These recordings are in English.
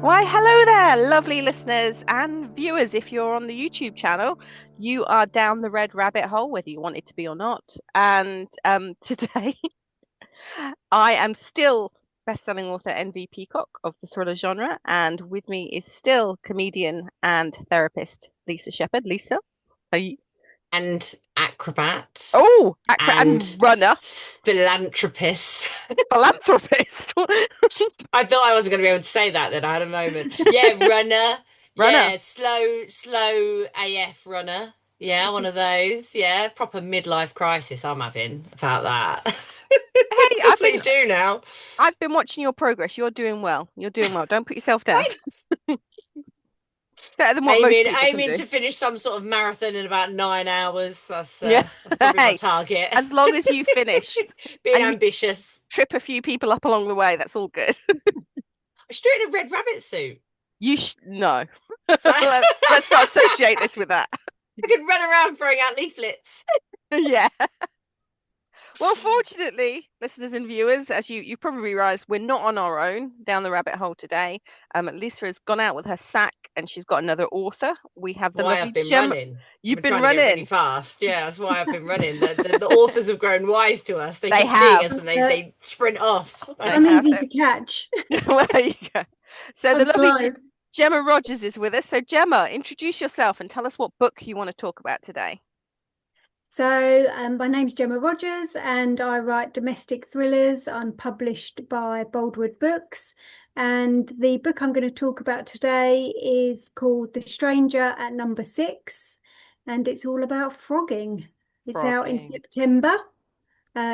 Why, hello there, lovely listeners and viewers. If you're on the YouTube channel, you are down the red rabbit hole, whether you want it to be or not. And today, I am still best-selling author N V Peacock of the thriller genre, and with me is still comedian and therapist Lisa Shepherd. Lisa, are you? And acrobat Oh, and and runner, philanthropist. philanthropist, I thought I wasn't going to be able to say that then. I had a moment. Yeah, runner. runner. Yeah, slow AF runner. Yeah, one of those. Yeah, proper midlife crisis I'm having about that. Hey, That's what you do now. I've been watching your progress. You're doing well. You're doing well. Don't put yourself down. Thanks. Better than what most Aiming, people can aiming do. to finish some sort of marathon in about 9 hours. Yeah. That's probably my Hey, target. as long as you finish Being and you ambitious. trip a few people up along the way, that's all good. I should do it in a red rabbit suit. No. So Let's not associate this with that. I could run around throwing out leaflets. Yeah. Well, fortunately, listeners and viewers, as you probably realize, we're not on our own down the rabbit hole today. Lisa has gone out with her sack and she's got another author. We have the Why I've lovely been Gemma. running. I've You've been been trying to get really running. fast. Yeah, that's why I've been running. The authors have grown wise to us. They They keep seeing have. us and they sprint off. They I'm have. easy to catch. Well, there you go. So the I'm lovely slow. Gemma Rogers is with us. So Gemma, introduce yourself and tell us what book you want to talk about today. So, my name's Gemma Rogers and I write domestic thrillers. I'm published by Boldwood Books. And the book I'm going to talk about today is called The Stranger at Number 6. And it's all about frogging. It's out in Phrogging. September,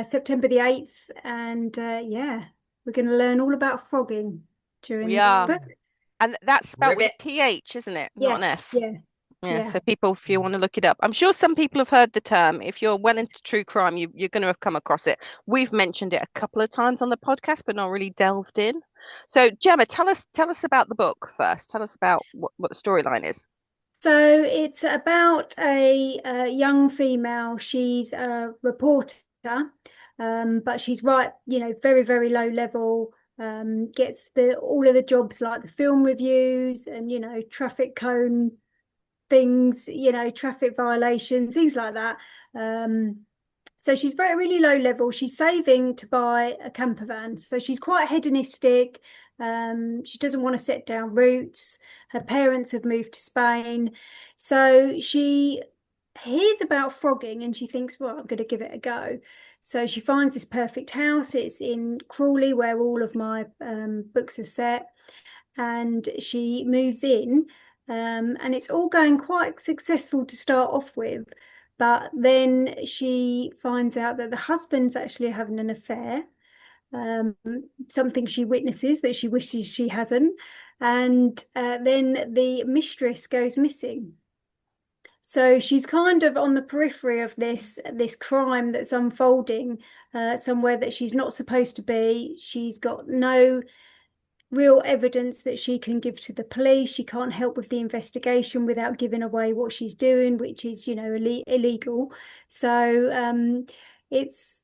September the 8th. And yeah, we're going to learn all about frogging during We this are. book. And that's spelt with Ribbit. a PH, isn't it? Not an Yes, F. yeah, Yeah, yeah. so people, if you want to look it up, I'm sure some people have heard the term. If you're well into true crime, you're going to have come across it. We've mentioned it a couple of times on the podcast, but not really delved in. So, Gemma, tell us about the book first. Tell us about what the storyline is. So it's about a young female. She's a reporter, but she's right, very, very low level. Gets the all of the jobs like the film reviews and traffic cone things, traffic violations, things like that. So she's very really low level. She's saving to buy a camper van, so she's quite hedonistic. She doesn't want to set down roots. Her parents have moved to Spain, so she hears about frogging and she thinks, well, I'm going to give it a go. So she finds this perfect house. It's in Crawley, where all of my books are set, and she moves in. And it's all going quite successful to start off with. But then she finds out that the husband's actually having an affair, um, something she witnesses that she wishes she hasn't. And then the mistress goes missing. So she's kind of on the periphery of this crime that's unfolding somewhere that she's not supposed to be. She's got no real evidence that she can give to the police. She can't help with the investigation without giving away what she's doing, which is, illegal. So it's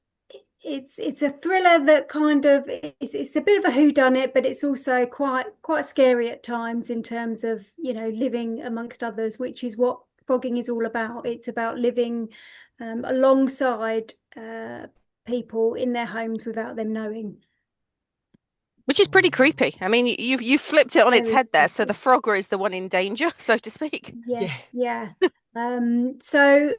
a thriller that kind of it's a bit of a whodunit, but it's also quite scary at times in terms of living amongst others, which is what frogging is all about. It's about living alongside people in their homes without them knowing. Which is pretty creepy. I mean, you've flipped it on its Very head there. So the creepy. Frogger is the one in danger, so to speak. Yeah. Yes, yeah. So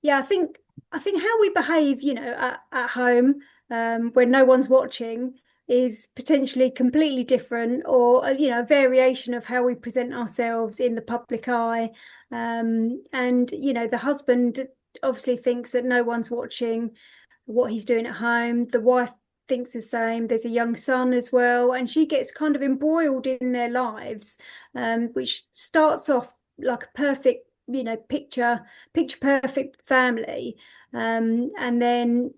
yeah, I think how we behave, at home, when no one's watching is potentially completely different, or a variation of how we present ourselves in the public eye. And the husband obviously thinks that no one's watching what he's doing at home. The wife thinks the same. There's a young son as well, and she gets kind of embroiled in their lives, which starts off like a perfect, picture perfect family. And then,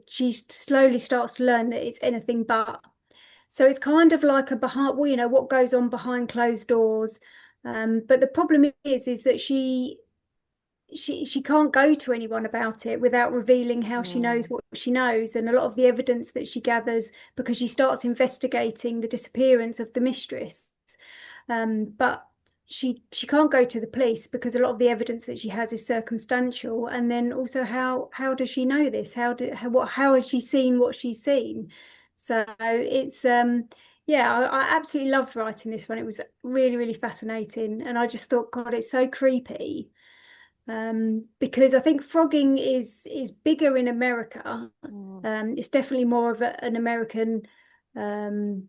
she slowly starts to learn that it's anything but. So it's kind of like a behind, well, what goes on behind closed doors. But the problem is that she can't go to anyone about it without revealing how she knows Mm. what she knows, and a lot of the evidence that she gathers, because she starts investigating the disappearance of the mistress. But she can't go to the police because a lot of the evidence that she has is circumstantial. And then also, how does she know this? How has she seen what she's seen? So it's yeah, I absolutely loved writing this one. It was really, really fascinating, and I just thought, God, it's so creepy. Because I think frogging is bigger in America. Mm. It's definitely more of an American um,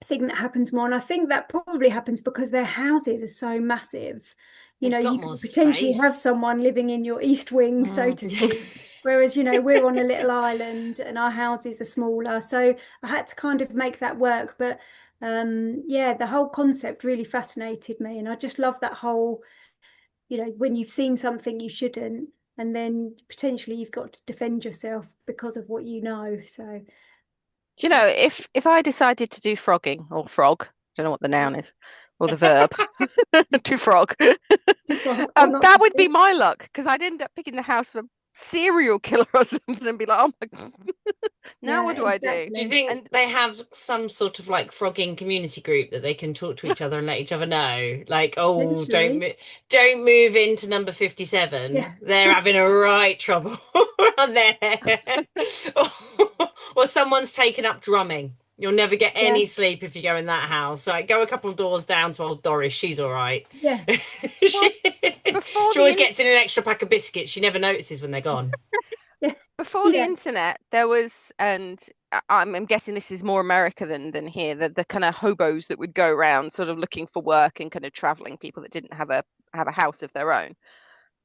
thing that happens more, and I think that probably happens because their houses are so massive. They've got You more could potentially have space. someone living in your East Wing, so Mm. to speak. Whereas, we're on a little island and our houses are smaller. So I had to kind of make that work. But yeah, the whole concept really fascinated me. And I just love that whole, when you've seen something you shouldn't, and then potentially you've got to defend yourself because of what you know. So Do you know, it's if I decided to do frogging or frog, don't know what the noun is, or the verb, to frog, or not that to would be do. my luck because I'd end up picking the house of a serial killer or something and be like, oh my God, now Yeah, what do I do? Do you exactly. think And they have some sort of like frogging community group that they can talk to each other and let each other know? Like, oh, Potentially. don't move into number Yeah. 57. They're having a right trouble around there. Or someone's taken up drumming. You'll never get Yeah. any sleep if you go in that house. Like, go a couple of doors down to old Doris. She's all right. Yeah. well, She, before she always gets in an extra pack of biscuits. She never notices when they're gone. Yeah. before the Yeah. internet, there was, and I'm guessing this is more America than here, the kind of hobos that would go around sort of looking for work and kind of traveling people that didn't have a house of their own.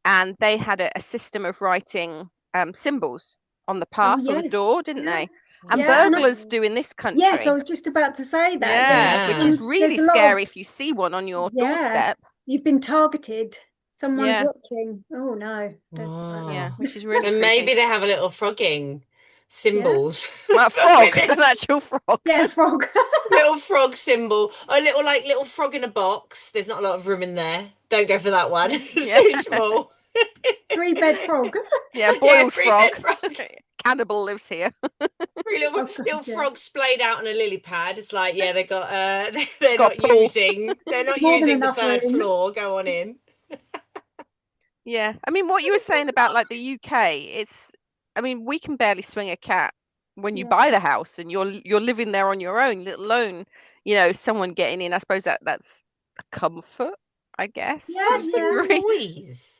And they had a system of writing symbols on the Oh, path or the yes. door, didn't Yeah. they? And Yeah. And burglars do in this yes, I country. was just about to say that. Yeah. Yeah, which is Yeah. really There's a lot of, scary if you see one on your yeah, doorstep. you've been targeted. Someone's Yeah, watching. Oh, no. Don't like that. yeah, Oh. which is really So maybe creepy. they have a little frogging Yeah. symbols. Well, a With frog, an this actual frog. Yeah, frog. little frog symbol. A little like little frog in a box. There's not a lot of room in there. Don't go for that one. It's Yeah, too small. Three-bed frog. yeah, Yeah, boiled three bed frog. frog. Cannibal lives here. Three little Oh, God, little yeah. frogs splayed out on a lily pad. It's like, yeah, they got they're Got not a pool. More than using the enough third room. floor. Go on in. Yeah, I mean, what you were saying about like the UK, I mean, we can barely swing a cat when you Yeah. buy the house and you're living there on your own, let alone, someone getting in. I suppose that's a comfort, I guess, Yeah, to a What's yeah, the degree. noise?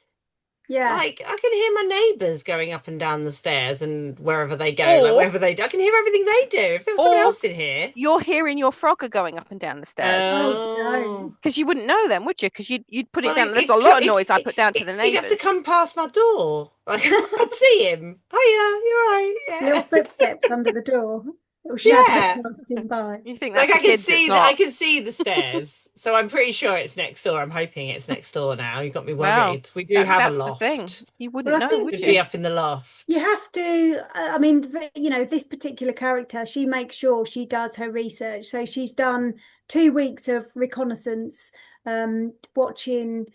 yeah. Like I can hear my neighbours going up and down the stairs and wherever they go, like Or wherever they do, I can hear everything they do. If there was someone or else in here, you're hearing your Frogger going up and down the stairs. Oh, no. oh, Because you wouldn't know then, would you? Because you'd put it well, down. There's a lot of noise I put down to the he'd have to neighbours. come past my door. Like I'd see him. Oh yeah, you're Little right. Yeah, footsteps under the door. Little shadow yeah. passing by. You think Like that's the kids, it's I not. can see the stairs. So I'm pretty sure it's next door. I'm hoping it's next door now. You got me Well, worried. We do have a that's the thing. loft. You Well, wouldn't I know, think would It'd you? be up in the you loft. have to, I mean, this particular character, she makes sure she does her research. So she's done 2 weeks of reconnaissance, watching,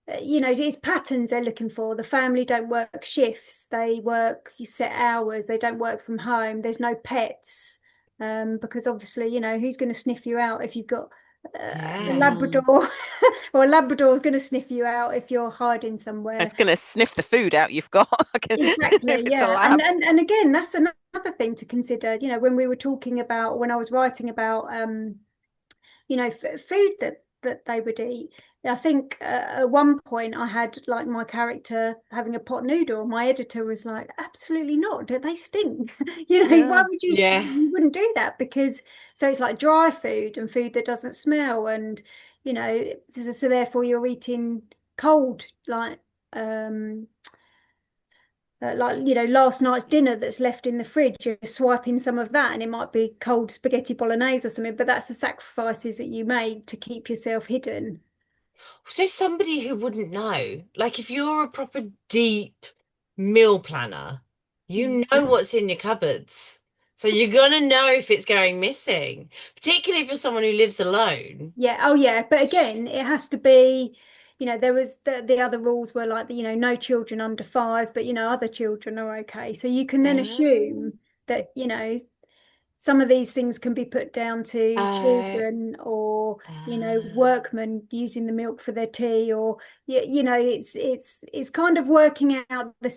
it's patterns they're looking for. The family don't work shifts, they work set hours, they don't work from home, there's no pets. Because obviously, who's going to sniff you out if you've got a Yeah. Mm. Labrador, or a Labrador's going to sniff you out if you're hiding somewhere. It's gonna sniff the food out you've got Exactly, if it's a yeah. And, lab. and again, that's another thing to consider, when we were talking about, when I was writing about food that they would eat. I think at one point I had like my character having a pot noodle. My editor was like, absolutely not. Do they stink? Why Yeah. would Yeah. you wouldn't do that? Because so it's like dry food and food that doesn't smell, and so therefore you're eating cold, last night's dinner that's left in the fridge, you're swiping some of that and it might be cold spaghetti bolognese or something, but that's the sacrifices that you made to keep yourself hidden. So somebody who wouldn't know, like if you're a proper deep meal planner, Mm. you know what's in your cupboards. So you're gonna know if it's going missing, particularly if you're someone who lives alone. Yeah, oh yeah. But again, it has to be, there was the other rules were like no children under 5, but other children are okay. So you can then Oh, assume that, some of these things can be put down to uh, children or, uh, workmen using the milk for their tea or it's kind of working out the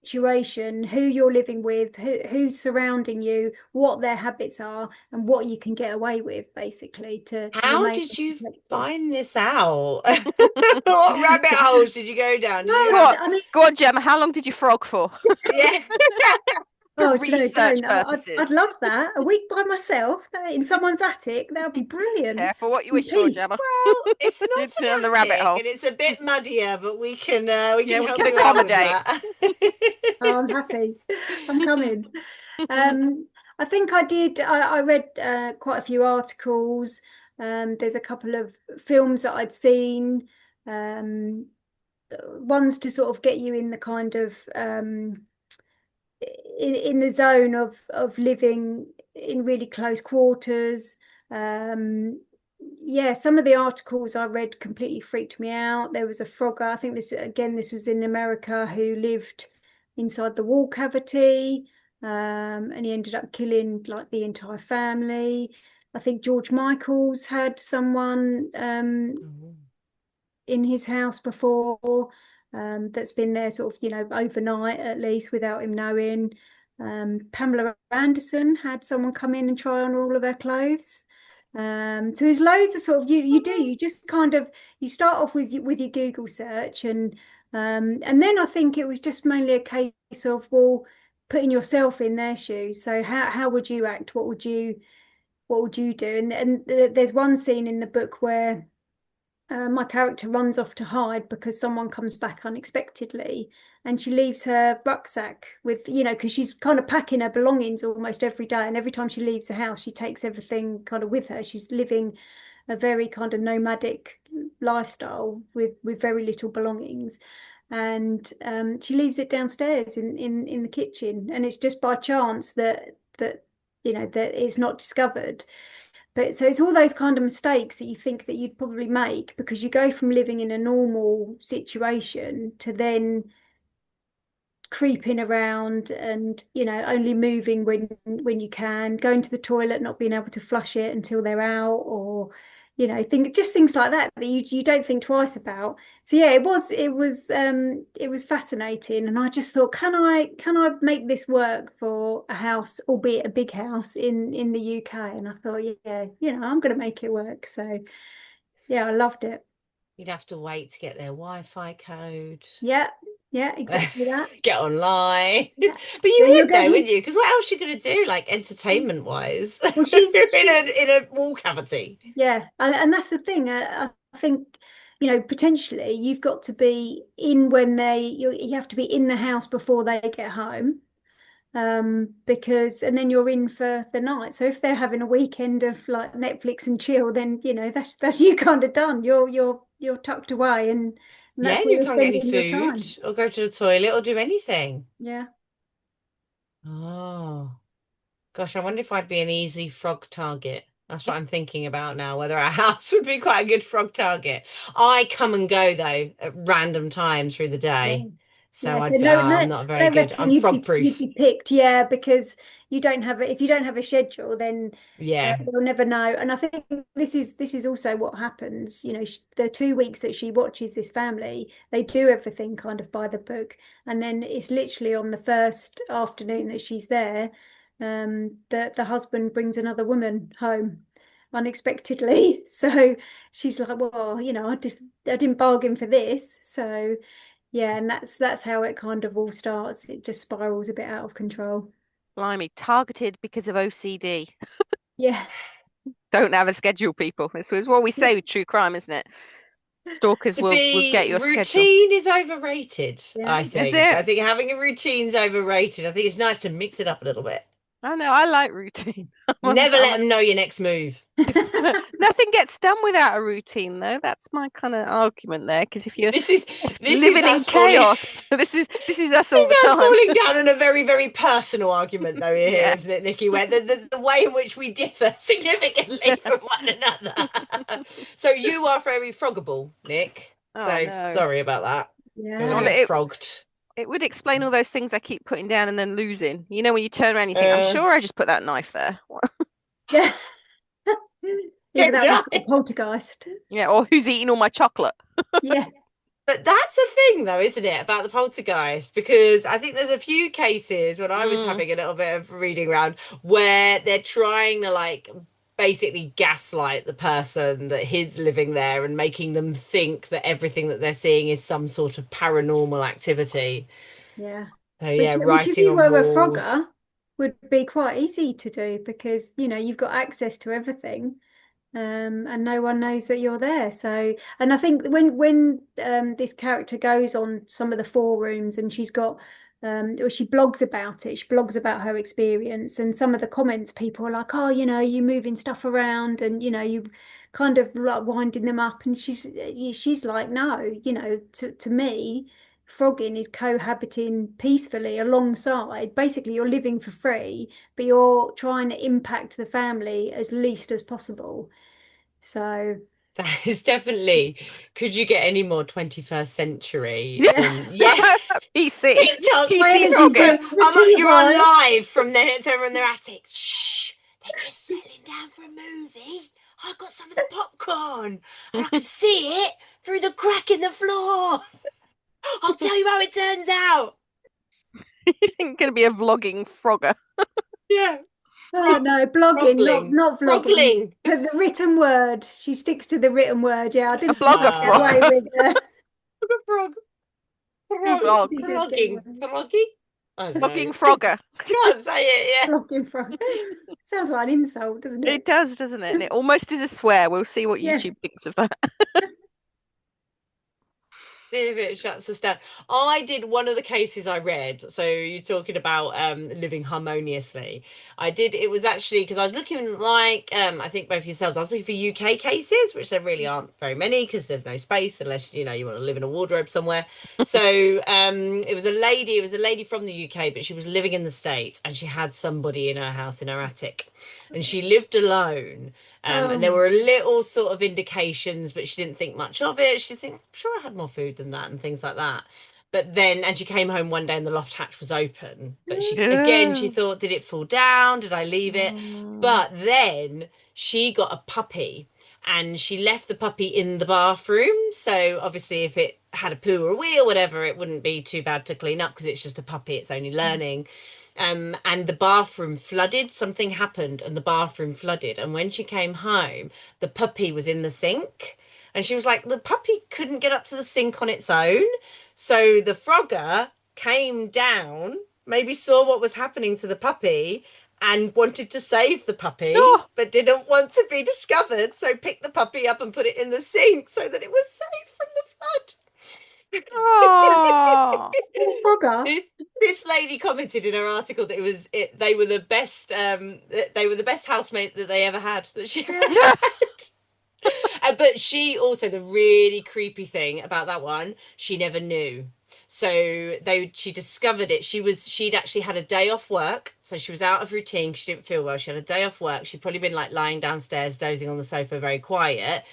situation, who you're living with, who's surrounding you, what their habits are, and what you can get away with, basically, to how remain did you protected. find this out? What rabbit holes did you go down? No, Did you Go have, on, I mean, go on, Gemma. How long did you frog for? yeah, For oh, do you know, research don't. I'd purposes. love that. A week by myself in someone's attic. That would be brilliant. Careful what you In wish for, peace. Gemma. well, it's not It's down the an rabbit attic hole. and it's a bit muddier, but we Yeah, can we help can you out with accommodate. that. Oh, I'm happy. I'm coming. I think I did. I read quite a few articles. There's a couple of films that I'd seen. Um, Ones to sort of get you in the kind of in the zone of living in really close quarters. Um, yeah, some of the articles I read completely freaked me out. There was a frogger, I think this was in America, who lived inside the wall cavity, and he ended up killing like the entire family. I think George Michael's had someone in his house before, that's been there sort of, overnight at least without him knowing. Pamela Anderson had someone come in and try on all of her clothes. So there's loads of sort of you just kind of you start off with your Google search and then I think it was just mainly a case of, well, putting yourself in their shoes. So how would you act? What would you do? And there's one scene in the book where my character runs off to hide because someone comes back unexpectedly, and she leaves her rucksack with, because she's kind of packing her belongings almost every day. And every time she leaves the house, she takes everything kind of with her. She's living a very kind of nomadic lifestyle with very little belongings. And she leaves it downstairs in the kitchen. And it's just by chance that it's not discovered. But so it's all those kind of mistakes that you think that you'd probably make because you go from living in a normal situation to then creeping around and only moving when you can, going to the toilet, not being able to flush it until they're out, or things like that that you don't think twice about. So yeah, it was fascinating, and I just thought, can I make this work for a house, albeit a big house in the UK? And I thought, yeah, I'm going to make it work. So yeah, I loved it. You'd have to wait to get their Wi-Fi code. Yeah, yeah, exactly that. Get online. Yeah, But yeah, you you're would though, going. wouldn't you? Because what else are you gonna do, like entertainment wise? Well, In a wall cavity. yeah, and that's the thing. I think, potentially you've got to be in when you have to be in the house before they get home, because and then you're in for the night. So if they're having a weekend of like Netflix and chill, then that's you kind of done. You're tucked away, and Yeah, that's and where you you're can't get any spending your food time. or go to the toilet or do anything. Yeah. Oh, gosh, I wonder if I'd be an easy frog target. That's what I'm thinking about now, whether our house would be quite a good frog target. I come and go though at random times through the Yeah. day. Yeah, So so I'd be, no, I'm no, not very I good. reckon I'm you'd frog be you'd proof. be picked, yeah, because you don't have if you don't have a schedule, then Yeah. you'll never know. And I think this is also what happens. The 2 weeks that she watches this family, they do everything kind of by the book, and then it's literally on the first afternoon that she's there, that the husband brings another woman home unexpectedly. So she's like, well, I didn't bargain for this, so. Yeah, and that's how it kind of all starts. It just spirals a bit out of control. Blimey, targeted because of OCD. Yeah. Don't have a schedule, people. This is what we say with true crime, isn't it? Stalkers To will get be your schedule. routine is overrated, Yeah. I Is think. it? I think having a routine's overrated. I think it's nice to mix it up a little bit. I know, I like routine. Never let them know your next move. Nothing gets done without a routine, though. That's my kind of argument there. Because if you're This is living in us falling. chaos, this is us all the That's time. falling down on a very, very personal argument, though, here, Yeah. isn't it, Nicky? Where the way in which we differ significantly from one another. So you are very froggable, Nick. Oh So no. sorry about that. You're Yeah. gonna Well, get it frogged. it would explain all those things I keep putting down and then losing. You know, when you turn around, and you think, "I'm Uh, sure I just put that knife there." Yeah. Either that was a right. poltergeist. Yeah, or who's eating all my chocolate? Yeah. But that's a thing, though, isn't it, about the poltergeist? Because I think there's a few cases when I was Mm, having a little bit of reading around where they're trying to like basically gaslight the person that is living there and making them think that everything that they're seeing is some sort of paranormal activity. Yeah. So Which, yeah, which if writing you on were a walls. frogger would be quite easy to do because, you've got access to everything. And no one knows that you're there. So, and I think when this character goes on some of the forums and she's got or she blogs about it, she blogs about her experience, and some of the comments people are like, oh, you moving stuff around, and you kind of like winding them up, and she's like, no, to me. Phrogging is cohabiting peacefully alongside. Basically, you're living for free, but you're trying to impact the family as least as possible. So, That is definitely. Could you get any more 21st century yeah. than yeah? PC, TikTok, my PC energy frogging. bills are too you're on high. live from they're in their attic. Shh, they're just settling down for a movie. I got some of the popcorn and I can see it through the crack in the floor. I'll tell you how it turns out. You're gonna be a vlogging frogger. Yeah, Oh no, blogging, not frogling, not vlogging. frogling. The written word. She sticks to the written word. Yeah, I A didn't think blogger she'd get frog. away with Frog, Who frog, vlogs? she just get away frogging, froggy. I don't know. Vlogging frogger. Can't say it. blogging from. Sounds like an insult, doesn't It it? does, doesn't it? And it almost is a swear. We'll see what Yeah. YouTube thinks of that. If it shuts us down. I did one of the cases I read. So you're talking about living harmoniously. I did. It was actually because I was looking like I think both yourselves. I was looking for UK cases, which there really aren't very many because there's no space unless you want to live in a wardrobe somewhere. So it was a lady. It was a lady from the UK, but she was living in the States and she had somebody in her house in her attic, and she lived alone. And there Oh, were little sort of indications, but she didn't think much of it. She think, sure, I had more food than that and things like that. But then, and she came home one day and the loft hatch was open. But she Yeah. thought, did it fall down? Did I leave it? Mm. But then she got a puppy and she left the puppy in the bathroom. So obviously, if it had a poo or a wee or whatever, it wouldn't be too bad to clean up because it's just a puppy. It's only learning. And the bathroom flooded. Something happened, and the bathroom flooded. And when she came home, the puppy was in the sink, and she was like, the puppy couldn't get up to the sink on its own. So the Frogger came down, maybe saw what was happening to the puppy, and wanted to save the puppy, Oh, but didn't want to be discovered. So picked the puppy up and put it in the sink so that it was safe from the flood. oh. frogger. This lady commented in her article that they were the best housemate that they ever had that she ever had. But she also, the really creepy thing about that one, she never knew. So she discovered it. She'd actually had a day off work, so she was out of routine. She didn't feel well. She had a day off work. She'd probably been like lying downstairs, dozing on the sofa, very quiet.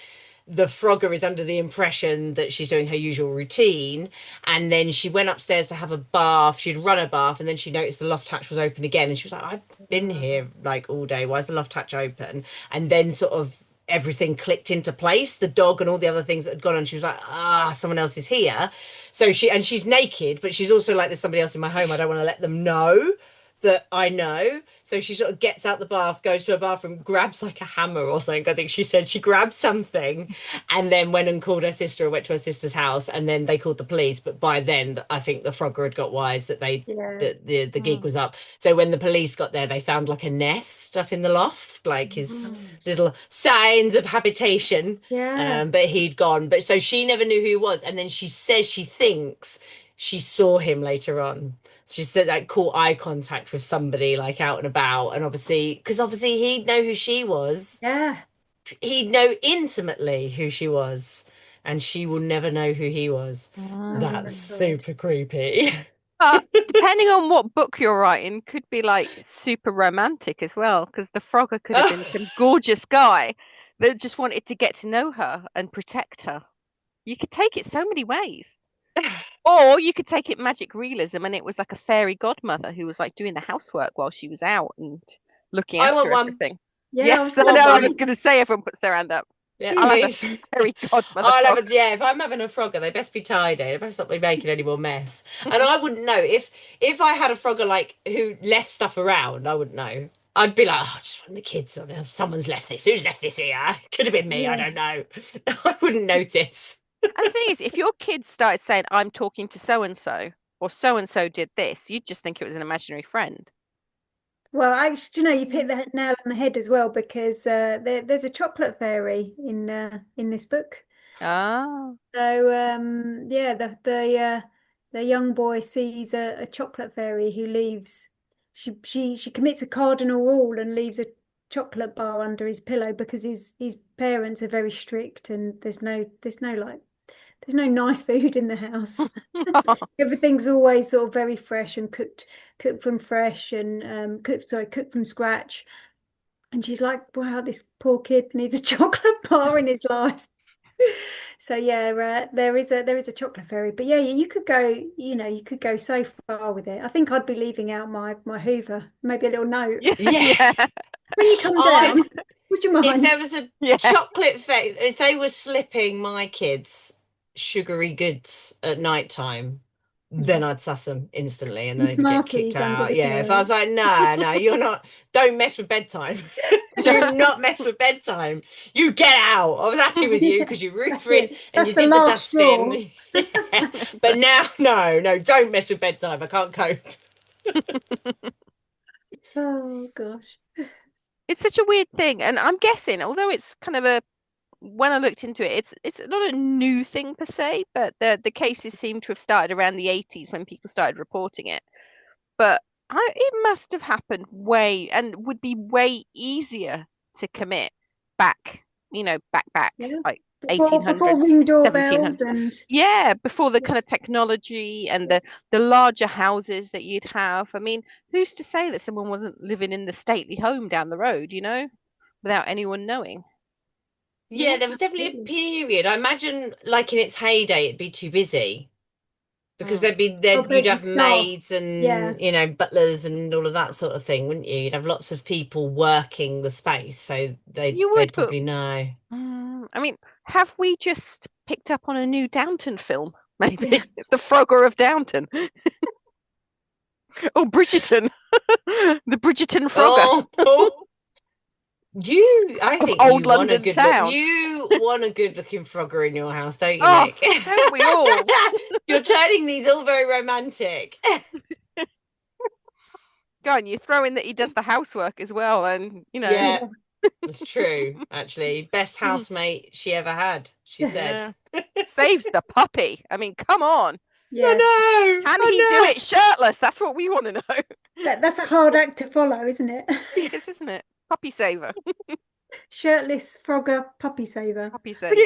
The Frogger is under the impression that she's doing her usual routine. And then she went upstairs to have a bath. She'd run a bath and then she noticed the loft hatch was open again. And she was like, I've been here like all day. Why is the loft hatch open? And then sort of everything clicked into place, the dog and all the other things that had gone on. She was like, someone else is here. So she's naked, but she's also like, there's somebody else in my home. I don't want to let them know that I know. So she sort of gets out the bath, goes to her bathroom, grabs like a hammer or something. I think she said she grabbed something and then went and called her sister and went to her sister's house. And then they called the police. But by then, I think the Frogger had got wise that Yeah. the gig Oh. was up. So when the police got there, they found like a nest up in the loft, like his little signs of habitation. Yeah. But he'd gone. But so she never knew who he was. And then she says she thinks she saw him later on. She said like caught eye contact with somebody like out and about, and obviously because obviously he'd know who she was. Yeah. He'd know intimately who she was, and she will never know who he was. Oh That's my Mm. God. super creepy. But depending on what book you're writing, could be like super romantic as well, because the Frogger could have been some gorgeous guy that just wanted to get to know her and protect her. You could take it so many ways. Or you could take it magic realism and it was like a fairy godmother who was like doing the housework while she was out and looking I want after one. everything. Yeah, I Yes, was I going I to want know. I say, was one. going to say everyone puts their hand up. Yeah, I'll have please. a please. fairy godmother I'll have frog. a yeah. If I'm having a Frogger, they best be tidy. They best not be making any more mess. And I wouldn't know if I had a Frogger like who left stuff around. I wouldn't know. I'd be like, oh, just one of the kids. Someone's left this. Who's left this here? Could have been me. I Yeah. don't know. I wouldn't notice. And the thing is, if your kids started saying, I'm talking to so and so did this, you'd just think it was an imaginary friend. Well, actually, you know, you've hit Mm. the nail on the head as well because there's a chocolate fairy in this book. Ah. So yeah, the young boy sees a chocolate fairy who leaves. She commits a cardinal rule and leaves a chocolate bar under his pillow because his parents are very strict and there's no nice food in the house. Everything's always sort of very fresh and cooked from fresh and cooked from scratch. And she's like, wow, this poor kid needs a chocolate bar in his life. So yeah, there is a chocolate fairy, but yeah, you could go, you could go so far with it. I think I'd be leaving out my Hoover, maybe a little note. Yeah, Yeah. yeah, When you come I down, would you if mind? there was a yeah. chocolate if they were slipping my kids sugary goods at night time, then Yeah. I'd suss them instantly and Some they'd get kicked Smarties under out. the Yeah, if I pillow. was like, no, no, you're not, don't mess with bedtime. Do not mess with bedtime. You get out. I was happy with you Yeah, because you roofed that's for it it. and That's you the did the last straw. dusting. Yeah. But now, no, no, don't mess with bedtime. I can't cope. Oh gosh. It's such a weird thing, and I'm guessing, although it's kind of a when I looked into it, it's not a new thing per se, but the cases seem to have started around the 80s when people started reporting it. But it must have happened way and would be way easier to commit back, back Yeah. like Before 1800s, ring doorbells 1700s. and Yeah, before the yeah. kind of technology and the larger houses that you'd have. I mean, who's to say that someone wasn't living in the stately home down the road, without anyone knowing? Yeah, Yeah, there was definitely a absolutely. period. I imagine, like in its heyday, it'd be too busy because Mm. you'd The have staff. maids Yeah. and butlers and all of that sort of thing, wouldn't you? You'd have lots of people working the space, so You they'd would, but probably know. I mean, have we just picked up on a new Downton film? Yeah. Maybe the Frogger of Downton, or Bridgerton, the Bridgerton Frogger Oh, I of think old London town. you want a good looking Frogger in your house, don't you, Oh, Nick? don't we all? You're turning these all very romantic. Go on, you throw in that he does the housework as well, and Yeah, it's true, actually. Best housemate she ever had, she said. yeah, saves the puppy. I mean, come on, I Yeah. know, can he do I it shirtless? That's what we want to know. That's a hard act to follow, isn't it? know. It is, isn't it? Puppy saver, Shirtless Frogger puppy saver. puppy But saver.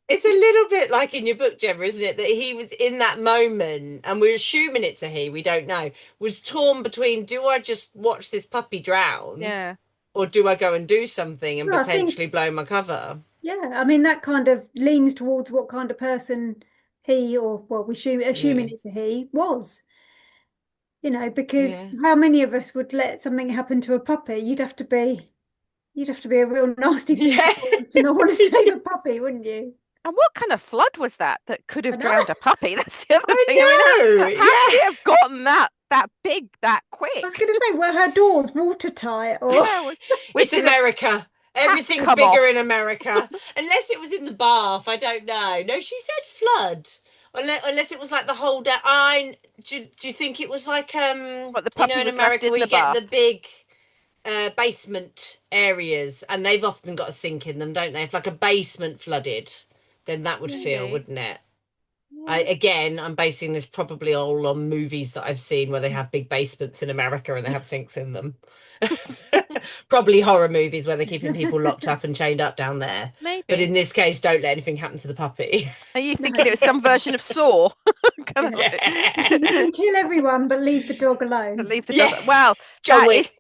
it's a little bit like in your book, Gemma, isn't it? That he was in that moment, and we're assuming it's a he, we don't know, was torn between do I just watch this puppy drown Yeah, or do I go and do something and Well, I think, potentially blow my cover? yeah, I mean that kind of leans towards what kind of person he or well, assuming Yeah. it's a he was. Because Yeah. how many of us would let something happen to a puppy? You'd have to be a real nasty piece Yeah. of form to not want to save a puppy, wouldn't you? and what kind of flood was that could I have know. drowned a puppy? That's the other thing. I mean, I know. how could it Yeah. have gotten that big that I was quick? going to say, were her doors watertight or Yeah, It's did a America. tap Everything's come bigger in off? America. Unless it was in the bath. I don't know. No, she said flood. Unless it was like the whole day. Do you think it was like But the puppy in was left America in where the you get bath. the big basement areas and they've often got a sink in them, don't they? If like a basement flooded, then that would feel, Maybe. wouldn't it? I'm basing this probably all on movies that I've seen where they have big basements in America and they have sinks in them. Probably horror movies where they're keeping people locked up and chained up down there. But Maybe. in this case, don't let anything happen to the puppy. Are you thinking it No. was some version of Saw? Kind of Yeah. Yeah. You can kill everyone, but leave the dog alone. leave the dog. Yeah. Well, John that is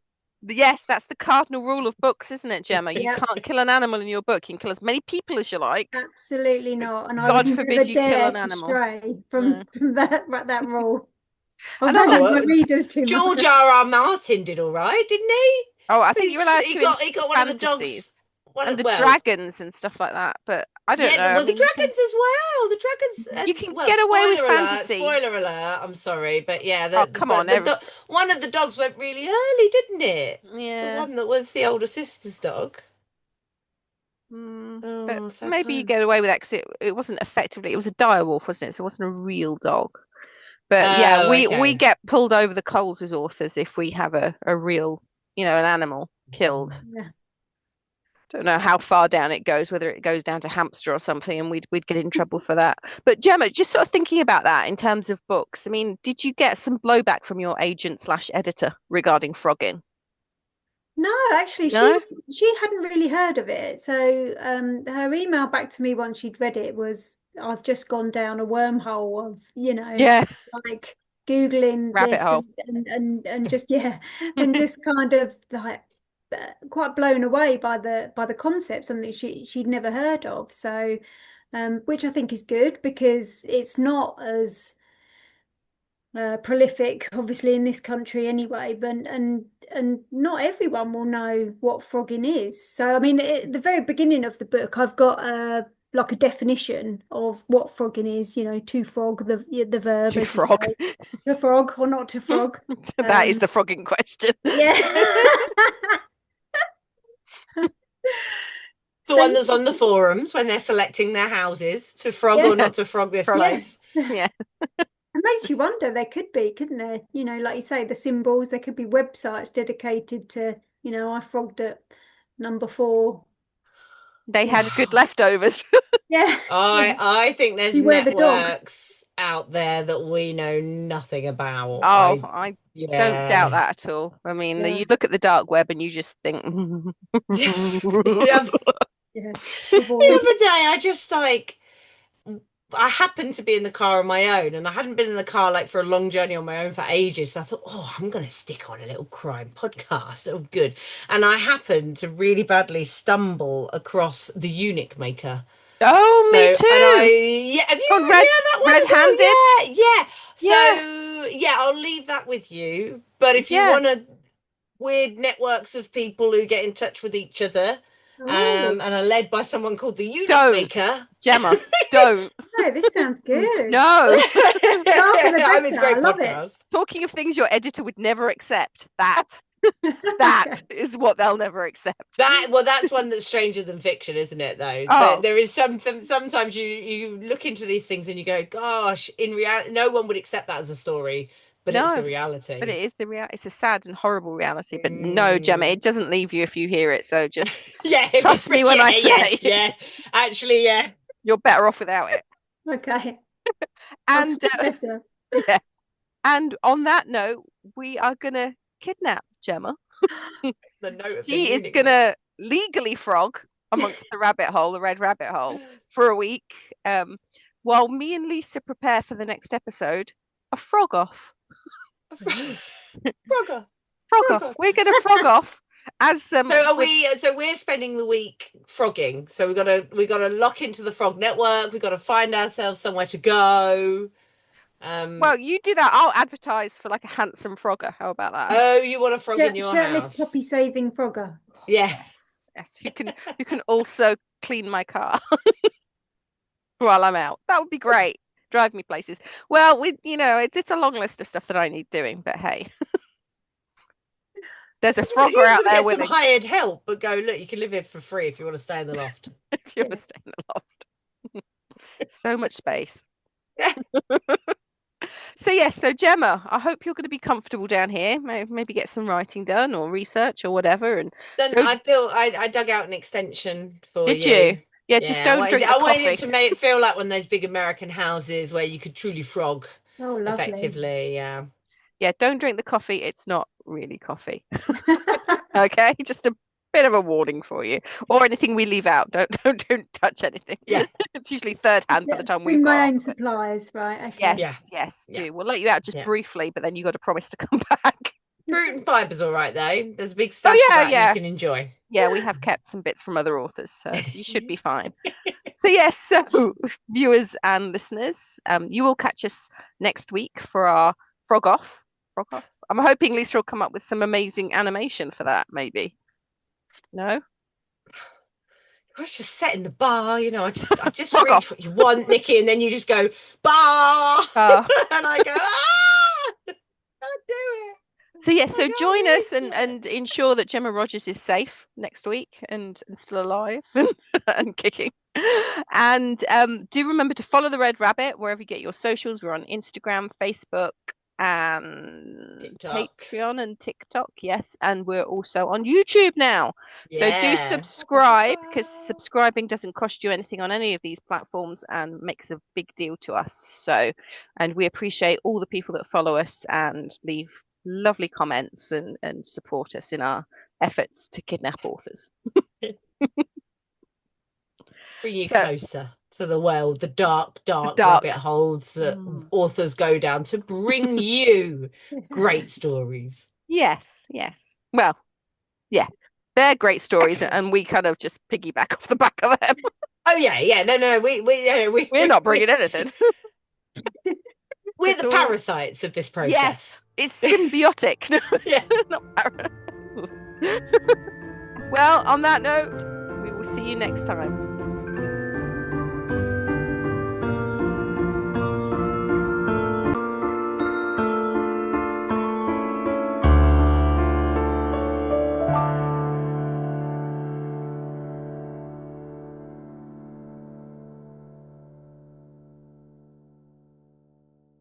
Wick. yes, that's the cardinal rule of books, isn't it, Gemma? You Yep, can't kill an animal in your book. You can kill as many people as you like, absolutely but not. And I would God never forbid you kill dare an to animal. stray No. from that rule. I And I value know. Oh, my readers too George much. R. R. Martin did all right, didn't he? Oh, I think you're allowed He to in got one of the fantasies dogs. One and of the well, dragons and stuff like that. But I don't yeah, know. I well, the mean, dragons as well. The dragons. you can Well, get away with spoiler alert. fantasy. Spoiler alert. I'm sorry, but yeah, Oh, come on, one of the dogs went really early, didn't it? The yeah. one that was the older sister's dog. But Oh, sad maybe you get times. away with that because it wasn't effectively, it was a dire wolf, wasn't it? So it wasn't a real dog. But yeah, Oh, we okay. get pulled over the coals as authors if we have a real, an animal killed. Yeah. Don't know how far down it goes, whether it goes down to hamster or something, and we'd get in trouble for that. But Gemma, just sort of thinking about that in terms of books, I mean, did you get some blowback from your agent slash editor regarding Phrogging? No, actually, No? she hadn't really heard of it. So her email back to me once she'd read it was, "I've just gone down a wormhole of, Yeah, like Googling rabbit this hole. and just yeah, and just kind of like quite blown away by the concept, something she'd never heard of. So which I think is good because it's not as prolific, obviously, in this country anyway. But and not everyone will know what frogging is. So, I mean, at the very beginning of the book, I've got like a definition of what frogging is. To frog, the verb, To as you frog. say, to frog or not to frog. That is the frogging question. Yeah. The So one that's on the forums when they're selecting their houses to frog or yeah, Yeah, not to frog this frogging. yeah. place. Yeah. It makes you wonder, there could be, couldn't there? Like you say, the symbols, there could be websites dedicated to, I frogged at number 4. They Yeah. had good leftovers. Yeah. Yeah. I think there's Beware the dog. networks out there that we know nothing about. Oh, I don't doubt Yeah. that at all. I mean, Yeah. you look at the dark web and you just think, The Yeah. Avoid. other day, I happened to be in the car on my own, and I hadn't been in the car like for a long journey on my own for ages. So I thought, oh, I'm going to stick on a little crime podcast. Oh, good. And I happened to really badly stumble across the eunuch maker. oh, me too. Yeah, have On you, red, yeah, that one as well? red-handed. Yeah, yeah. Yeah, So, yeah, I'll leave that with you. But if you yeah. want to weird networks of people who get in touch with each other, Oh, and are led by someone called the eunuch Don't, maker. Gemma, don't. no, this sounds good. No. Darker the I mean, it's a better. I great love it. podcast. Talking of things your editor would never accept, that Okay. is what they'll never accept. That's one that's stranger than fiction, isn't it? Though, Oh, but there is something. Sometimes you look into these things and you go, "Gosh, in reality, no one would accept that as a story, but it's the no. But reality." it is the reality. It's a sad and horrible reality. But no, Gemma, Mm. it doesn't leave you if you hear it. So just Yeah, trust me when I say yeah. Actually, yeah. you're better off without it. Okay. I'll And speak better. yeah. And on that note, we are gonna kidnap Gemma. The note of the She is eunuch. gonna legally frog amongst the rabbit hole, the red rabbit hole, for a week, while me and Lisa prepare for the next episode, a frog off. Frogger. Frog Frog off. off. We're gonna frog off as So we're spending the week frogging. So we gotta lock into the frog network. We've got to find ourselves somewhere to go. well, you do that. I'll advertise for like a handsome frogger. How about that? Oh, you want a frog in your Shirtless puppy house? saving frogger. Yeah. Yes. You can also clean my car while I'm out. That would be great. Drive me places. Well, it's a long list of stuff that I need doing, but hey. There's a You frogger just out want to there get with some hired help, but go, look, you can live here for free if you want to stay in the loft. if you Yeah. want to stay in the loft. So much space. Yeah. So yes, so Gemma, I hope you're going to be comfortable down here. Maybe get some writing done or research or whatever. And Then go, I dug out an extension for did you. you? Yeah, just I don't wanted, drink the I wanted it coffee. to make it feel like one of those big American houses where you could truly frog Oh, lovely. effectively. Yeah. Yeah, don't drink the coffee. It's not really coffee. Okay, just a bit of a warning for you. Or anything we leave out. Don't touch anything. Yeah. It's usually third hand by the time we've Bring got my half own of it. supplies, right? Okay. Yeah. Yes, Yeah. do. We'll let you out just Yeah. briefly, but then you got to promise to come back. Fruit and fiber's all right though. There's a big Oh stash of yeah, that and you yeah. can enjoy. Yeah, we have kept some bits from other authors, so you should be fine. So yes, so viewers and listeners, you will catch us next week for our frog off. Frog off. I'm hoping Lisa will come up with some amazing animation for that, maybe. No? I was just setting the bar, I just Frog reach off. what you want, Nicky, and then you just go, bar! And I go, I can't do it. So yes, I so can't join us reach it. and ensure that Gemma Rogers is safe next week and still alive and kicking. And do remember to follow the Red Rabbit wherever you get your socials. We're on Instagram, Facebook, and TikTok. Patreon and TikTok. Yes, and we're also on YouTube now. So do Yeah. subscribe, because subscribing doesn't cost you anything on any of these platforms and makes a big deal to us. So, and we appreciate all the people that follow us and leave lovely comments and support us in our efforts to kidnap authors. Bring you So closer to the world, the dark dark. rabbit holes that Mm. authors go down to bring you great stories. Yes. Well, yeah, they're great stories, Excellent. and we kind of just piggyback off the back of them. Oh yeah, no, We're not bringing anything. We're It's the all- parasites of this process. Yes, it's symbiotic. Yeah. Not Well, on that note, we will see you next time.